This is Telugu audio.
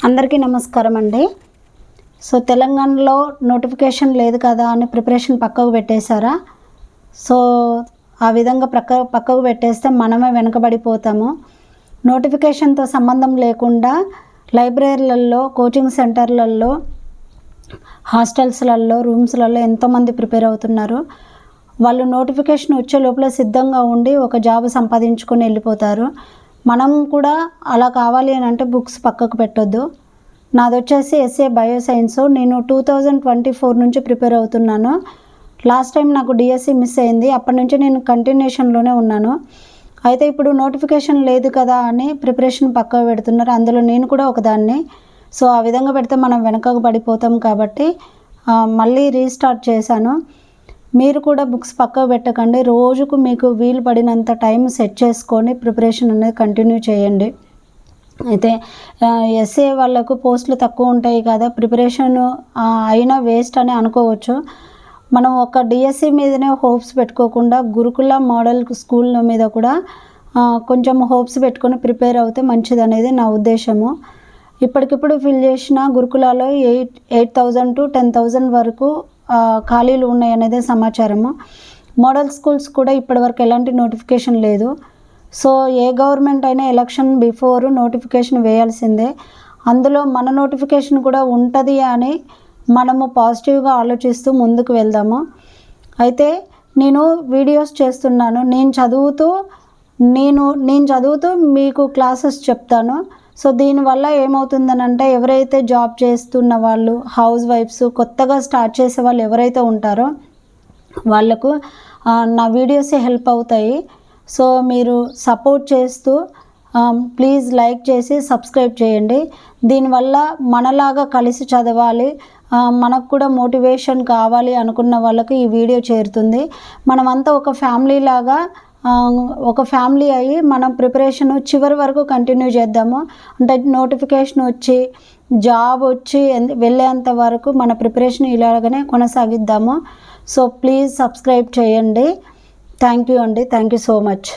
అందరికీ నమస్కారం అండి. సో తెలంగాణలో నోటిఫికేషన్ లేదు కదా అని ప్రిపరేషన్ పక్కకు పెట్టేశారా? సో ఆ విధంగా పక్కకు పెట్టేస్తే మనమే వెనకబడిపోతాము. నోటిఫికేషన్తో సంబంధం లేకుండా లైబ్రరీలలో, కోచింగ్ సెంటర్లలో, హాస్టల్స్లలో, రూమ్స్లలో ఎంతోమంది ప్రిపేర్ అవుతున్నారు. వాళ్ళు నోటిఫికేషన్ వచ్చే లోపల సిద్ధంగా ఉండి ఒక జాబ్ సంపాదించుకొని వెళ్ళిపోతారు. మనం కూడా అలా కావాలి అని అంటే బుక్స్ పక్కకు పెట్టొద్దు. నాది వచ్చేసి ఎస్ఏ బయోసైన్స్. నేను 2024 నుంచి ప్రిపేర్ అవుతున్నాను. లాస్ట్ టైం నాకు డిఎస్సి మిస్ అయింది. అప్పటి నుంచి నేను కంటిన్యూషన్లోనే ఉన్నాను. అయితే ఇప్పుడు నోటిఫికేషన్ లేదు కదా అని ప్రిపరేషన్ పక్కకు పెడుతున్నారు. అందులో నేను కూడా ఒకదాన్ని. సో ఆ విధంగా పెడితే మనం వెనకకు పడిపోతాం కాబట్టి మళ్ళీ రీస్టార్ట్ చేశాను. మీరు కూడా బుక్స్ పక్కకు పెట్టకండి. రోజుకు మీకు వీలు పడినంత టైం సెట్ చేసుకొని ప్రిపరేషన్ అనేది కంటిన్యూ చేయండి. అయితే ఎస్ఏ వాళ్ళకు పోస్టులు తక్కువ ఉంటాయి కదా, ప్రిపరేషన్ అయినా వేస్ట్ అని అనుకోవచ్చు. మనం ఒక డిఎస్సి మీదనే హోప్స్ పెట్టుకోకుండా గురుకుల మోడల్ స్కూల్ మీద కూడా కొంచెం హోప్స్ పెట్టుకొని ప్రిపేర్ అవుతే మంచిది అనేది నా ఉద్దేశము. ఇప్పటికిప్పుడు ఫిల్ చేసిన గురుకులాలో 8,000 to 10,000 వరకు ఖాళీలు ఉన్నాయి అనేది సమాచారము. మోడల్ స్కూల్స్ కూడా ఇప్పటివరకు ఎలాంటి నోటిఫికేషన్ లేదు. సో ఏ గవర్నమెంట్ అయినా ఎలక్షన్ బిఫోర్ నోటిఫికేషన్ వేయాల్సిందే. అందులో మన నోటిఫికేషన్ కూడా ఉంటుంది అని మనము పాజిటివ్గా ఆలోచిస్తూ ముందుకు వెళ్దాము. అయితే నేను వీడియోస్ చేస్తున్నాను. నేను చదువుతూ మీకు క్లాసెస్ చెప్తాను. సో దీనివల్ల ఏమవుతుందనంటే ఎవరైతే జాబ్ చేస్తున్న వాళ్ళు, హౌస్ వైఫ్స్, కొత్తగా స్టార్ట్ చేసే వాళ్ళు ఎవరైతే ఉంటారో వాళ్ళకు నా వీడియోస్ హెల్ప్ అవుతాయి. సో మీరు సపోర్ట్ చేస్తూ ప్లీజ్ లైక్ చేసి సబ్స్క్రైబ్ చేయండి. దీనివల్ల మనలాగా కలిసి చదవాలి, మనకు కూడా మోటివేషన్ కావాలి అనుకున్న వాళ్ళకి ఈ వీడియో చేరుతుంది. మనమంతా ఒక ఫ్యామిలీ లాగా ఒక ఫ్యామిలీ అయ్యి మనం ప్రిపరేషన్ చివరి వరకు కంటిన్యూ చేద్దాము. అంటే నోటిఫికేషన్ వచ్చి జాబ్ వచ్చి వెళ్ళేంత వరకు మన ప్రిపరేషన్ ఇలాగనే కొనసాగిద్దాము. సో ప్లీజ్ సబ్స్క్రైబ్ చేయండి. థ్యాంక్ యూ అండి. Thank you so much.